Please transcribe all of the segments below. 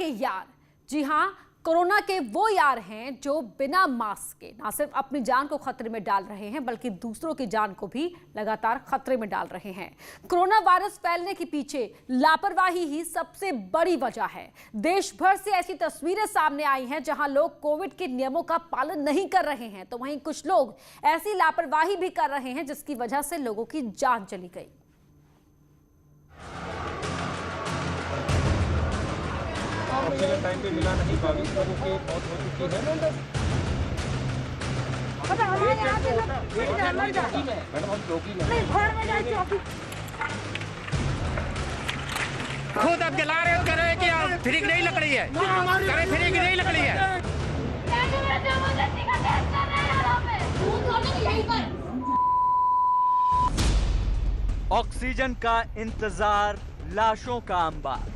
के यार, जी हां, कोरोना के वो यार हैं जो बिना मास्क के ना सिर्फ अपनी जान को खतरे में डाल रहे हैं बल्कि दूसरों की जान को भी लगातार खतरे में डाल रहे हैं। कोरोना वायरस फैलने के पीछे लापरवाही ही सबसे बड़ी वजह है। देश भर से ऐसी तस्वीरें सामने आई हैं जहां लोग कोविड के नियमों का पालन नहीं कर रहे हैं, तो वहीं कुछ लोग ऐसी लापरवाही भी कर रहे हैं जिसकी वजह से लोगों की जान चली गई। ऑक्सीजन टाइम पे मिला नहीं, 22 लोगों की मौत हो चुकी है। मैडम हम चौकी में खुद आप जला रहे हो, कह रहे हैं कि आप फ्री की नहीं लकड़ी है, कह रहे फ्री की नहीं लकड़ी है। ऑक्सीजन का इंतजार, लाशों का अंबार।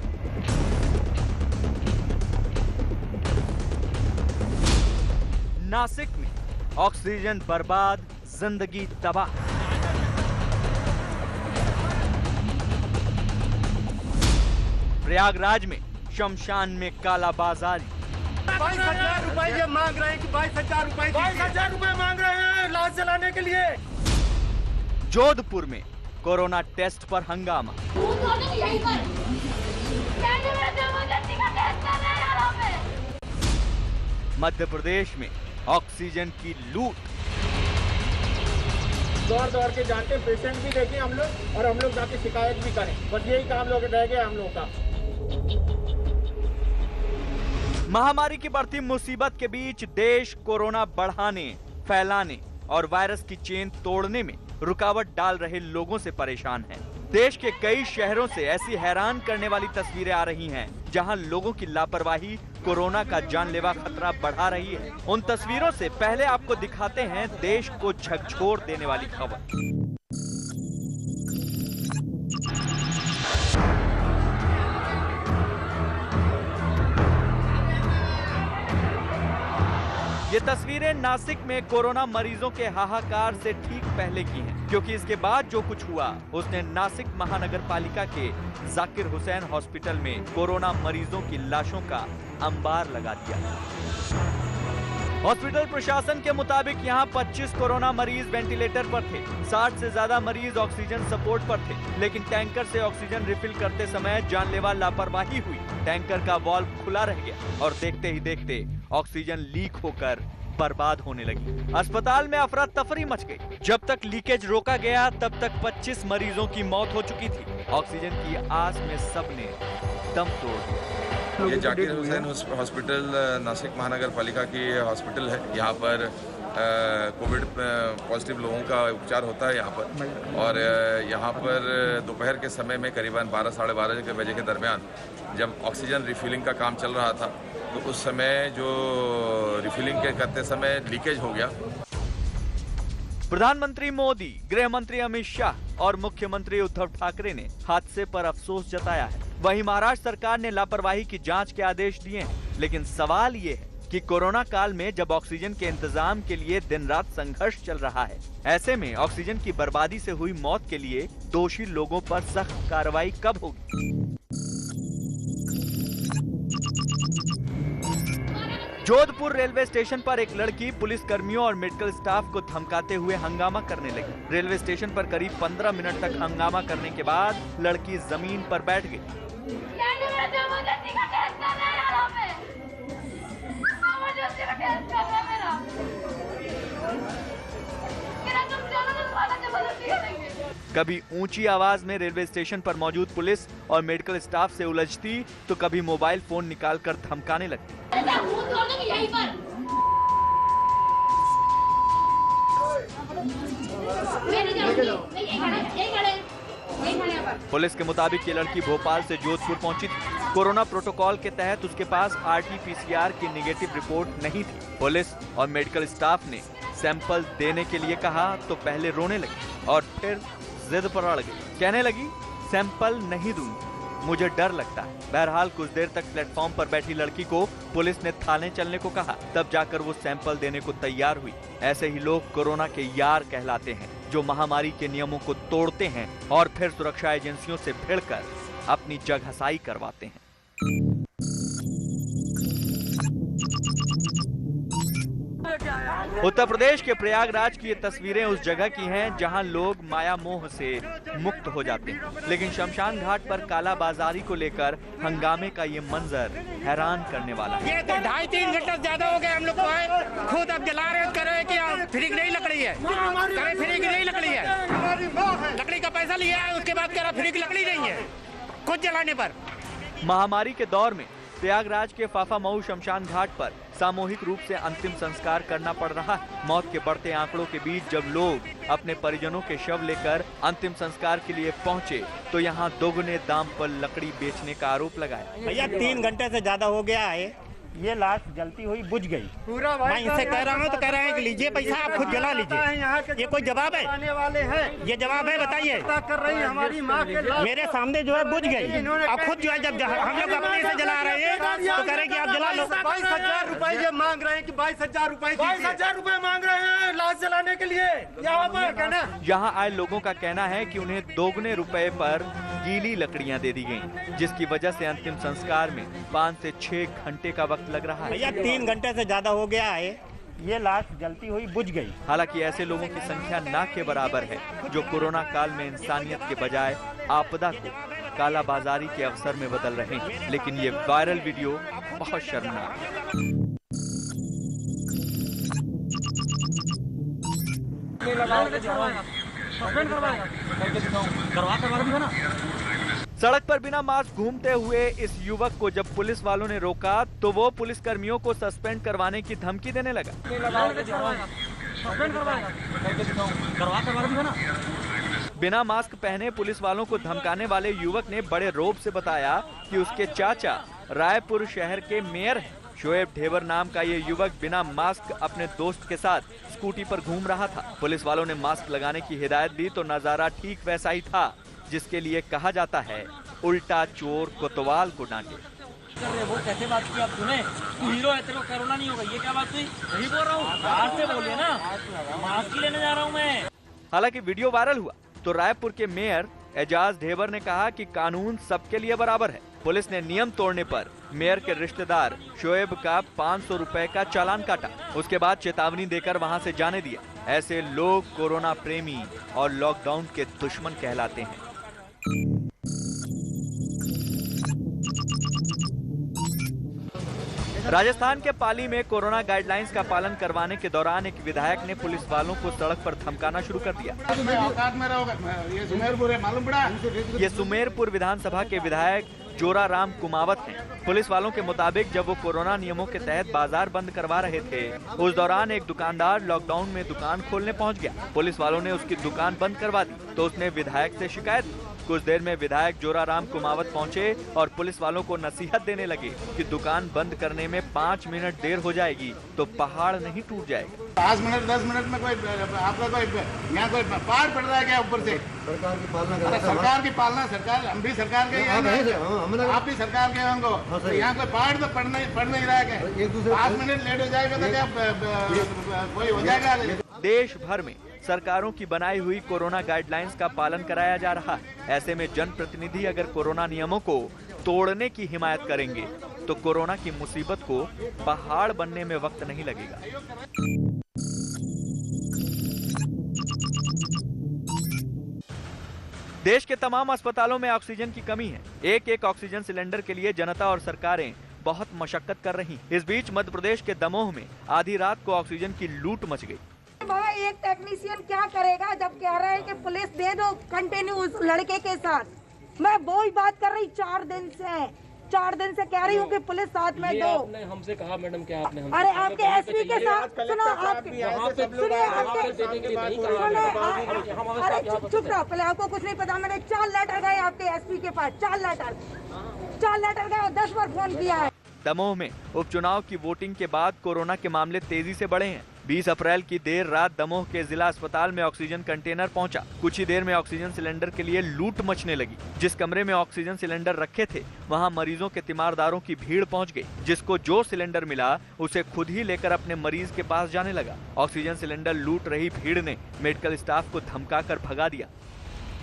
नासिक में ऑक्सीजन बर्बाद, जिंदगी तबाह। प्रयागराज में शमशान में कालाबाजारी। 22,000 रुपए ये मांग रहे हैं कि 22,000 रुपए, 22,000 रुपए मांग रहे हैं लाश जलाने के लिए। जोधपुर में कोरोना टेस्ट पर हंगामा। मध्य प्रदेश में ऑक्सीजन की लूट। दौड़ दौड़ के जानते पेशेंट भी देखें हम लोग, और हम लोग जाके शिकायत भी करें, बस यही काम लोग रह गया हम लोग का। महामारी की बढ़ती मुसीबत के बीच देश कोरोना बढ़ाने, फैलाने और वायरस की चेन तोड़ने में रुकावट डाल रहे लोगों से परेशान है। देश के कई शहरों से ऐसी हैरान करने वाली तस्वीरें आ रही हैं, जहां लोगों की लापरवाही कोरोना का जानलेवा खतरा बढ़ा रही है। उन तस्वीरों से पहले आपको दिखाते हैं देश को झकझोर देने वाली खबर। ये तस्वीरें नासिक में कोरोना मरीजों के हाहाकार से ठीक पहले की हैं, क्योंकि इसके बाद जो कुछ हुआ उसने नासिक महानगर पालिका के जाकिर हुसैन हॉस्पिटल में कोरोना मरीजों की लाशों का अंबार लगा दिया। हॉस्पिटल प्रशासन के मुताबिक यहां 25 कोरोना मरीज वेंटिलेटर पर थे, 60 से ज्यादा मरीज ऑक्सीजन सपोर्ट पर थे, लेकिन टैंकर से ऑक्सीजन रिफिल करते समय जानलेवा लापरवाही हुई। टैंकर का वाल्व खुला रह गया और देखते ही देखते ऑक्सीजन लीक होकर बर्बाद होने लगी। अस्पताल में अफरा तफरी मच गई। जब तक लीकेज रोका गया तब तक 25 मरीजों की मौत हो चुकी थी। ऑक्सीजन की आस में सबने दम तोड़ दिया। ये जाकिर हुसैन हॉस्पिटल नासिक महानगर पालिका की हॉस्पिटल है। यहाँ पर कोविड पॉजिटिव लोगों का उपचार होता है यहाँ पर, और यहाँ पर दोपहर के समय में करीबन 12 साढ़े 12 बजे के दरमियान जब ऑक्सीजन रिफिलिंग का काम चल रहा था, तो उस समय जो रिफिलिंग के करते समय लीकेज हो गया। प्रधानमंत्री मोदी, गृह मंत्री अमित शाह और मुख्यमंत्री उद्धव ठाकरे ने हादसे पर अफसोस जताया है। वहीं महाराष्ट्र सरकार ने लापरवाही की जांच के आदेश दिए हैं, लेकिन सवाल ये है कि कोरोना काल में जब ऑक्सीजन के इंतजाम के लिए दिन रात संघर्ष चल रहा है, ऐसे में ऑक्सीजन की बर्बादी से हुई मौत के लिए दोषी लोगों पर सख्त कार्रवाई कब होगी? जोधपुर रेलवे स्टेशन पर एक लड़की पुलिस कर्मियों और मेडिकल स्टाफ को धमकाते हुए हंगामा करने लगी। रेलवे स्टेशन पर करीब 15 मिनट तक हंगामा करने के बाद लड़की जमीन पर बैठ गई। कभी ऊंची आवाज में रेलवे स्टेशन पर मौजूद पुलिस और मेडिकल स्टाफ से उलझती, तो कभी मोबाइल फोन निकालकर धमकाने लगती। पुलिस के मुताबिक ये लड़की भोपाल से जोधपुर पहुंची थी। कोरोना प्रोटोकॉल के तहत उसके पास RT-PCR की नेगेटिव रिपोर्ट नहीं थी। पुलिस और मेडिकल स्टाफ ने सैंपल देने के लिए कहा तो पहले रोने लगी और फिर जिद पर अड़ गई। कहने लगी, सैंपल नहीं दूंगी, मुझे डर लगता है। बहरहाल कुछ देर तक प्लेटफॉर्म पर बैठी लड़की को पुलिस ने थाने चलने को कहा, तब जाकर वो सैंपल देने को तैयार हुई। ऐसे ही लोग कोरोना के यार कहलाते हैं, जो महामारी के नियमों को तोड़ते हैं और फिर सुरक्षा एजेंसियों से भिड़कर अपनी जगहसाई करवाते हैं। उत्तर प्रदेश के प्रयागराज की ये तस्वीरें उस जगह की हैं जहां लोग माया मोह से मुक्त हो जाते हैं, लेकिन शमशान घाट पर काला बाजारी को लेकर हंगामे का ये मंजर हैरान करने वाला है। ये तो 2.5-3 घंटा ज्यादा हो गया हम लोग को है। खुद अब जला रहे कह रहे हैं कि फ्री नहीं लकड़ी है, करे फ्री नहीं लकड़ी है, लकड़ी का पैसा लिया है, उसके बाद कह रहा फ्री की लकड़ी नहीं है खुद जलाने पर। महामारी के दौर में प्रयागराज के फाफामऊ शमशान घाट पर सामूहिक रूप से अंतिम संस्कार करना पड़ रहा है। मौत के बढ़ते आंकड़ों के बीच जब लोग अपने परिजनों के शव लेकर अंतिम संस्कार के लिए पहुंचे तो यहां दोगुने दाम पर लकड़ी बेचने का आरोप लगाया। भैया 3 घंटे से ज्यादा हो गया है, ये लाश जलती हुई बुझ गई। मैं इनसे कह रहा हूँ तो कह रहे हैं कि लीजिए पैसा, आप खुद जला लीजिए। ये कोई जवाब है? वाले हैं ये जवाब है? बताइए। कर रही हमारी माँ के मेरे सामने जो है बुझ गई, अब खुद जो है जब हम लोग अपने से जला रहे हैं तो कह रहे हैं कि आप जला लो। 22,000 रुपए ये मांग रहे हैं कि 22,000 रुपए 22,000 रुपए मांग रहे हैं लाश जलाने के लिए। यहाँ पर कहना, यहाँ आए लोगों का कहना है कि उन्हें दोगुने रुपए पर गीली लकड़ियां दे दी गईं, जिसकी वजह से अंतिम संस्कार में 5 से 6 घंटे का वक्त लग रहा है। भैया 3 घंटे से ज्यादा हो गया है, ये लाश जलती हुई बुझ गई। हालांकि ऐसे लोगों की संख्या ना के बराबर है जो कोरोना काल में इंसानियत के बजाय आपदा को काला बाजारी के अवसर में बदल रहे हैं। लेकिन ये वायरल वीडियो बहुत शर्मनाक है। सड़क पर बिना मास्क घूमते हुए इस युवक को जब पुलिस वालों ने रोका तो वो पुलिस कर्मियों को सस्पेंड करवाने की धमकी देने लगा। बिना मास्क पहने पुलिस वालों को धमकाने वाले युवक ने बड़े रौब से बताया कि उसके चाचा रायपुर शहर के मेयर हैं। शोएब ढेबर नाम का ये युवक बिना मास्क अपने दोस्त के साथ स्कूटी पर घूम रहा था। पुलिस वालों ने मास्क लगाने की हिदायत दी तो नजारा ठीक वैसा ही था जिसके लिए कहा जाता है उल्टा चोर कोतवाल को डांटे। वो कैसे बात की आप सुने? तू हीरो है, तेरे को कोरोना नहीं होगा, ये क्या बात हुई? नहीं बोल रहा हूँ, बाहर से बोलिए ना, मास्क ही लेने जा रहा हूँ मैं। हालांकि वीडियो वायरल हुआ तो रायपुर के मेयर एजाज ढेबर ने कहा कि कानून सबके लिए बराबर है। पुलिस ने नियम तोड़ने पर मेयर के रिश्तेदार शोएब का 500 रुपए का चालान काटा। उसके बाद चेतावनी देकर वहां से जाने दिया। ऐसे लोग कोरोना प्रेमी और लॉकडाउन के दुश्मन कहलाते हैं। राजस्थान के पाली में कोरोना गाइडलाइंस का पालन करवाने के दौरान एक विधायक ने पुलिस वालों को सड़क पर धमकाना शुरू कर दिया। ये सुमेरपुर विधानसभा के विधायक जोराराम कुमावत हैं। पुलिस वालों के मुताबिक जब वो कोरोना नियमों के तहत बाजार बंद करवा रहे थे उस दौरान एक दुकानदार लॉकडाउन में दुकान खोलने पहुंच गया। पुलिस वालों ने उसकी दुकान बंद करवा दी तो उसने विधायक से शिकायत की। कुछ देर में विधायक जोराराम कुमावत पहुंचे और पुलिस वालों को नसीहत देने लगे कि दुकान बंद करने में 5 मिनट देर हो जाएगी तो पहाड़ नहीं टूट जाएगा। 5 मिनट 10 मिनट में कोई आपका कोई यहाँ कोई पहाड़ पड़ रहा है क्या ऊपर से? सरकार की पालना, सरकार की पालना, सरकार हम भी सरकार के आप भी सरकार के होंगे तो यहाँ कोई पहाड़ तो पड़ नहीं रहा है क्या? 5 मिनट लेट हो जाएगा तो क्या कोई हो जाएगा? देश भर में सरकारों की बनाई हुई कोरोना गाइडलाइंस का पालन कराया जा रहा है। ऐसे में जनप्रतिनिधि अगर कोरोना नियमों को तोड़ने की हिमायत करेंगे तो कोरोना की मुसीबत को पहाड़ बनने में वक्त नहीं लगेगा। देश के तमाम अस्पतालों में ऑक्सीजन की कमी है। एक ऑक्सीजन सिलेंडर के लिए जनता और सरकारें बहुत मशक्कत कर रही। इस बीच मध्य प्रदेश के दमोह में आधी रात को ऑक्सीजन की लूट मच गई। भाई एक टेक्नीशियन क्या करेगा जब कह रहे हैं कि पुलिस दे दो कंटिन्यू उस लड़के के साथ। मैं वो ही बात कर रही 4 दिन से कह रही हूँ कि पुलिस साथ में दो। आपने हमसे कहा मैडम क्या आपने हमसे अरे आपके एसपी के साथ सुनो अरे चुप रहो पहले, आपको कुछ नहीं पता। मैंने 4 लेटर गए आपके एसपी के पास, 4 लेटर गए और 10 बार फोन किया है। दमोह में उपचुनाव की वोटिंग के बाद कोरोना के मामले तेजी से बढ़े हैं। 20 अप्रैल की देर रात दमोह के जिला अस्पताल में ऑक्सीजन कंटेनर पहुंचा। कुछ ही देर में ऑक्सीजन सिलेंडर के लिए लूट मचने लगी। जिस कमरे में ऑक्सीजन सिलेंडर रखे थे वहां मरीजों के तीमारदारों की भीड़ पहुंच गई। जिसको जो सिलेंडर मिला उसे खुद ही लेकर अपने मरीज के पास जाने लगा। ऑक्सीजन सिलेंडर लूट रही भीड़ ने मेडिकल स्टाफ को धमकाकर भगा दिया।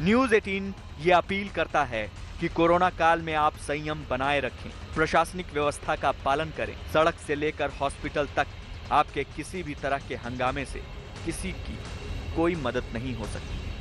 न्यूज़ 18 ये अपील करता है कि कोरोना काल में आप संयम बनाए रखें, प्रशासनिक व्यवस्था का पालन करें। सड़क से लेकर हॉस्पिटल तक आपके किसी भी तरह के हंगामे से किसी की कोई मदद नहीं हो सकती।